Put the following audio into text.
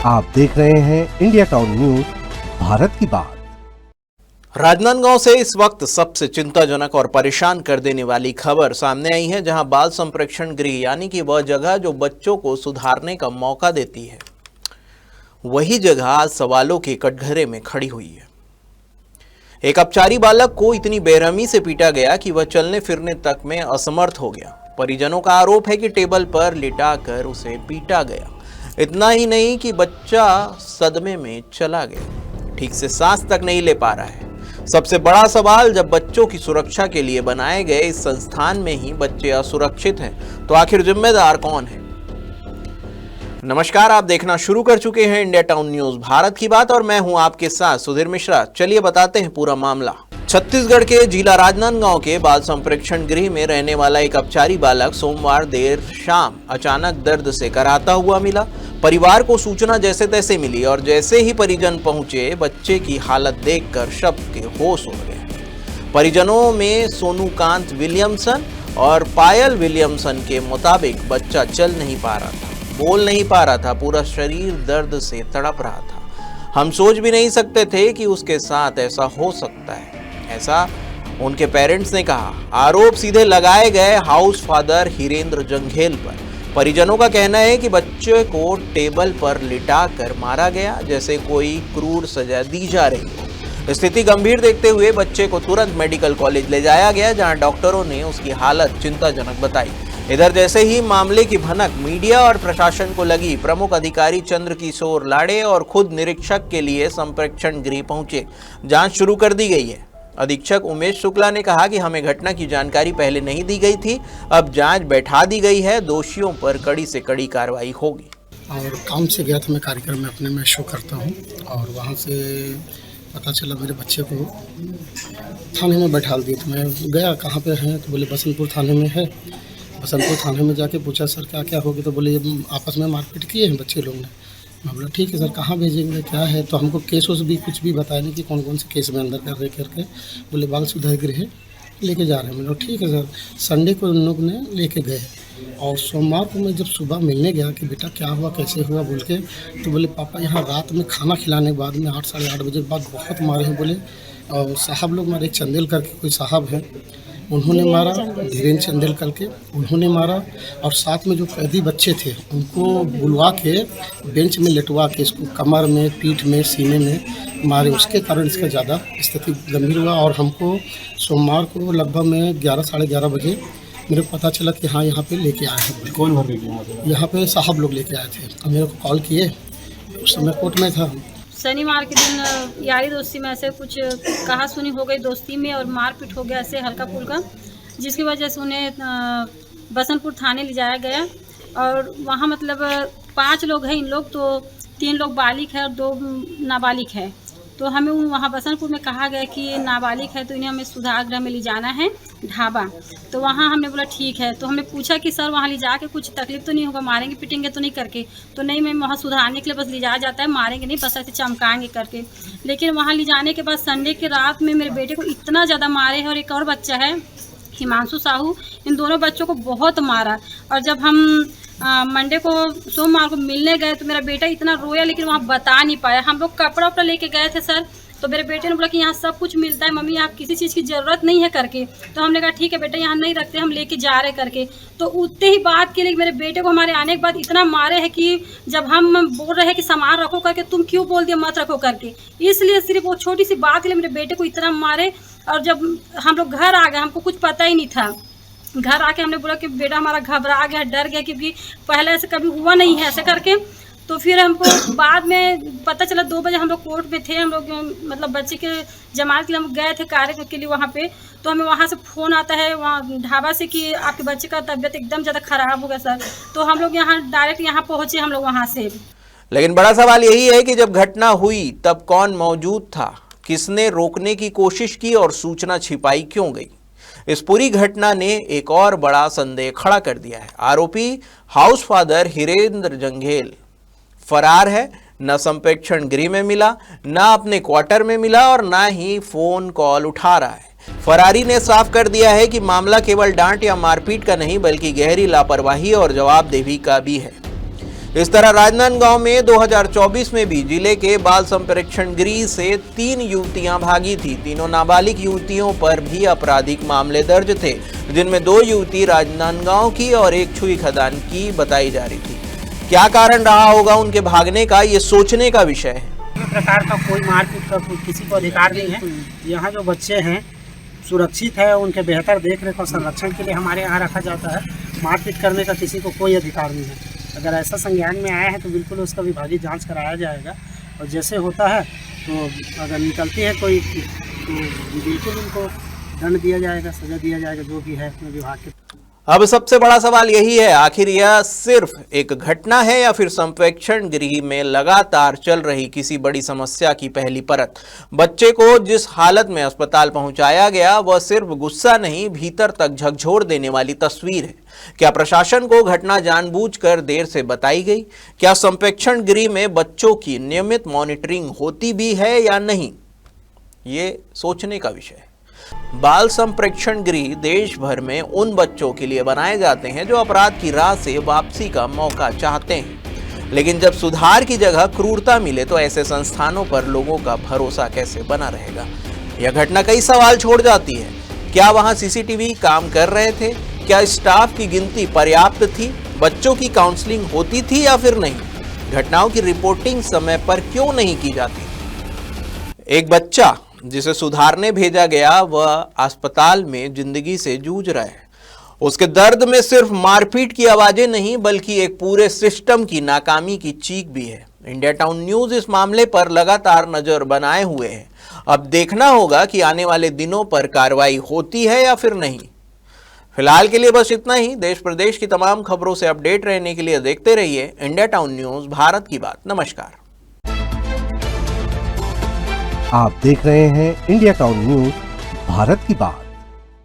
आप देख रहे हैं इंडिया टाउन न्यूज, भारत की बात। राजनांदगांव से इस वक्त सबसे चिंताजनक और परेशान कर देने वाली खबर सामने आई है, जहां बाल संप्रेक्षण गृह यानी कि वह जगह जो बच्चों को सुधारने का मौका देती है, वही जगह आज सवालों के कटघरे में खड़ी हुई है। एक अपचारी बालक को इतनी बेरहमी से पीटा गया कि वह चलने फिरने तक में असमर्थ हो गया। परिजनों का आरोप है कि टेबल पर लिटाकर उसे पीटा गया। इतना ही नहीं कि बच्चा सदमे में चला गया, ठीक से सांस तक नहीं ले पा रहा है। सबसे बड़ा सवाल, जब बच्चों की सुरक्षा के लिए बनाए गए इस संस्थान में ही बच्चे असुरक्षित हैं, तो आखिर जिम्मेदार कौन है? नमस्कार, आप देखना शुरू कर चुके हैं इंडिया टाउन न्यूज, भारत की बात, और मैं हूं आपके साथ सुधीर मिश्रा। चलिए बताते हैं पूरा मामला। छत्तीसगढ़ के जिला राजनांदगांव के बाल संप्रेक्षण गृह में रहने वाला एक अपचारी बालक सोमवार देर शाम अचानक दर्द से कराहता हुआ मिला। परिवार को सूचना जैसे तैसे मिली और जैसे ही परिजन पहुंचे, बच्चे की हालत देखकर शब के होश उड़ गए। परिजनों में सोनूकांत विलियमसन और पायल विलियमसन के मुताबिक बच्चा चल नहीं पा रहा था, बोल नहीं पा रहा था, पूरा शरीर दर्द से तड़प रहा था। हम सोच भी नहीं सकते थे कि उसके साथ ऐसा हो सकता है, ऐसा उनके पेरेंट्स ने कहा। आरोप सीधे लगाए गए हाउस फादर हिरेंद्र जंघेल पर। परिजनों का कहना है कि बच्चे को टेबल पर लिटाकर मारा गया, जैसे कोई क्रूर सजा दी जा रही हो। स्थिति गंभीर देखते हुए बच्चे को तुरंत मेडिकल कॉलेज ले जाया गया, जहां डॉक्टरों ने उसकी हालत चिंताजनक बताई। इधर जैसे ही मामले की भनक मीडिया और प्रशासन को लगी, प्रमुख अधिकारी चंद्रकिशोर लाड़े और खुद निरीक्षक के लिए संप्रेक्षण गृह पहुंचे। जांच शुरू कर दी गई है। अधीक्षक उमेश शुक्ला ने कहा कि हमें घटना की जानकारी पहले नहीं दी गई थी, अब जांच बैठा दी गई है, दोषियों पर कड़ी से कड़ी कार्रवाई होगी। और काम से गया था मैं, कार्यक्रम में अपने में शो करता हूँ, और वहाँ से पता चला मेरे बच्चे को थाने में बैठा दिए। तो मैं गया, कहाँ पे हैं? तो बोले बसंतपुर थाने में है। बसंतपुर थाने में जाके पूछा सर क्या क्या हो गया? तो बोले ये आपस में मारपीट किए हैं बच्चे लोग ने। मैं बोला ठीक है सर, कहाँ भेजेंगे, क्या है? तो हमको केस भी कुछ भी बताया नहीं कि कौन कौन से केस में अंदर कर रहे करके। बोले बाल सुधार गृह लेके जा रहे हैं। मैंने ठीक है सर। संडे को उन लोग ने लेके गए, और सोमवार को मैं जब सुबह मिलने गया कि बेटा क्या हुआ, कैसे हुआ बोल के, तो बोले पापा यहाँ रात में खाना खिलाने के बाद में 8 साढ़े 8 बजे के बाद बहुत मारे हैं। बोले और साहब लोग मारे, एक चंदेल करके कोई साहब हैं, उन्होंने मारा, धीरेन्द्र चंदेल करके उन्होंने मारा, और साथ में जो कैदी बच्चे थे उनको बुलवा के बेंच में लेटवा के इसको कमर में, पीठ में, सीने में मारे। उसके कारण इसका ज़्यादा स्थिति गंभीर हुआ। और हमको सोमवार को लगभग में 11 साढ़े 11 बजे मेरे को पता चला कि हाँ यहाँ पे लेके आए हैं। कौन भर गया? यहाँ पे साहब लोग लेके आए थे। अब मेरे को कॉल किए, उस समय कोर्ट में था। शनिवार के दिन यारी दोस्ती में ऐसे कुछ कहा सुनी हो गई दोस्ती में, और मारपीट हो गया ऐसे हल्का फुल्का, जिसकी वजह से उन्हें बसंतपुर थाने ले जाया गया। और वहाँ मतलब 5 लोग हैं इन लोग, तो 3 लोग बालिग है और 2 नाबालिग है। तो हमें वहाँ बसंतपुर में कहा गया कि नाबालिग है तो इन्हें हमें सुधार गृह में ले जाना है, ढाबा। तो वहाँ हमने बोला ठीक है। तो हमने पूछा कि सर वहाँ ले जाके कुछ तकलीफ तो नहीं होगा, मारेंगे पीटेंगे तो नहीं करके? तो नहीं मैम, वहाँ सुधारने के लिए बस ले जाया जाता है, मारेंगे नहीं, बस ऐसे चमकाएंगे करके। लेकिन वहाँ ले जाने के बाद संडे की रात में मेरे बेटे को इतना ज़्यादा मारे हैं, और एक और बच्चा है हिमांशु साहू, इन दोनों बच्चों को बहुत मारा। और जब हम मंडे को सोमवार को मिलने गए तो मेरा बेटा इतना रोया, लेकिन वहाँ बता नहीं पाया। हम लोग कपड़ा उपड़ा लेके गए थे सर, तो मेरे बेटे ने बोला कि यहाँ सब कुछ मिलता है मम्मी, आप किसी चीज़ की ज़रूरत नहीं है करके। तो हमने कहा ठीक है बेटा, यहाँ नहीं रखते, हम लेके जा रहे करके। तो उतने ही बात के लिए मेरे बेटे को हमारे आने के बाद इतना मारे हैं कि जब हम बोल रहे हैं कि सामान रखो करके, तुम क्यों बोल दिया मत रखो करके, इसलिए सिर्फ वो छोटी सी बात के लिए मेरे बेटे को इतना मारे। और जब हम लोग घर आ गए, हमको कुछ पता ही नहीं था। घर आके हमने बोला कि बेटा हमारा घबरा गया, डर गया, क्योंकि पहले ऐसे कभी हुआ नहीं है ऐसे करके। तो फिर हमको बाद में पता चला 2 बजे हम लोग कोर्ट में थे, हम लोग मतलब बच्चे के जमानत के लिए हम गए थे कार्य के लिए वहाँ पे। तो हमें वहाँ से फ़ोन आता है वहाँ ढाबा से कि आपके बच्चे का तबीयत एकदम ज़्यादा ख़राब हो गया सर। तो हम लोग यहाँ डायरेक्ट यहाँ पहुँचे, हम लोग वहाँ से। लेकिन बड़ा सवाल यही है कि जब घटना हुई तब कौन मौजूद था, किसने रोकने की कोशिश की और सूचना छिपाई क्यों गई? इस पूरी घटना ने एक और बड़ा संदेह खड़ा कर दिया है। आरोपी हाउस फादर हिरेंद्र जंघेल फरार है, न संप्रेक्षण गृह में मिला, न अपने क्वार्टर में मिला, और न ही फोन कॉल उठा रहा है। फरारी ने साफ कर दिया है कि मामला केवल डांट या मारपीट का नहीं बल्कि गहरी लापरवाही और जवाबदेही का भी है। इस तरह राजनांदगांव में 2024 में भी जिले के बाल संप्रेक्षण गृह से 3 युवतियां भागी थी। तीनों नाबालिग युवतियों पर भी आपराधिक मामले दर्ज थे, जिनमें 2 युवती राजनांदगांव की और 1 छुई खदान की बताई जा रही थी। क्या कारण रहा होगा उनके भागने का, ये सोचने का विषय है। प्रकार का कोई मारपीट का किसी को अधिकार नहीं है। यहाँ जो बच्चे हैं सुरक्षित है, उनके बेहतर देखरेख और संरक्षण के लिए हमारे यहाँ रखा जाता है। मारपीट करने का किसी को कोई अधिकार नहीं है। अगर ऐसा संज्ञान में आया है तो बिल्कुल उसका विभागीय जांच कराया जाएगा, और जैसे होता है तो अगर निकलती है कोई तो बिल्कुल उनको दंड दिया जाएगा, सजा दिया जाएगा, जो भी है अपने विभाग के। अब सबसे बड़ा सवाल यही है, आखिर यह सिर्फ एक घटना है या फिर संप्रेक्षण गृह में लगातार चल रही किसी बड़ी समस्या की पहली परत। बच्चे को जिस हालत में अस्पताल पहुंचाया गया वह सिर्फ गुस्सा नहीं, भीतर तक झकझोर देने वाली तस्वीर है। क्या प्रशासन को घटना जानबूझकर देर से बताई गई? क्या संप्रेक्षण गृह में बच्चों की नियमित मॉनिटरिंग होती भी है या नहीं? ये सोचने का विषय है। बाल संप्रेक्षण गृह देश भर में उन बच्चों के लिए बनाए जाते हैं जो अपराध की राह से वापसी का मौका चाहते हैं, लेकिन जब सुधार की जगह क्रूरता मिले तो ऐसे संस्थानों पर लोगों का भरोसा कैसे बना रहेगा? यह घटना कई सवाल छोड़ जाती है। क्या वहां सीसीटीवी काम कर रहे थे? क्या स्टाफ की गिनती पर्याप्त थी? बच्चों की काउंसलिंग होती थी या फिर नहीं? घटनाओं की रिपोर्टिंग समय पर क्यों नहीं की जाती? एक बच्चा जिसे सुधारने भेजा गया वह अस्पताल में जिंदगी से जूझ रहा है। उसके दर्द में सिर्फ मारपीट की आवाजें नहीं बल्कि एक पूरे सिस्टम की नाकामी की चीख भी है। इंडिया टाउन न्यूज इस मामले पर लगातार नजर बनाए हुए है। अब देखना होगा कि आने वाले दिनों पर कार्रवाई होती है या फिर नहीं। फिलहाल के लिए बस इतना ही। देश प्रदेश की तमाम खबरों से अपडेट रहने के लिए देखते रहिए इंडिया टाउन न्यूज, भारत की बात। नमस्कार। आप देख रहे हैं इंडिया टाउन न्यूज, भारत की बात।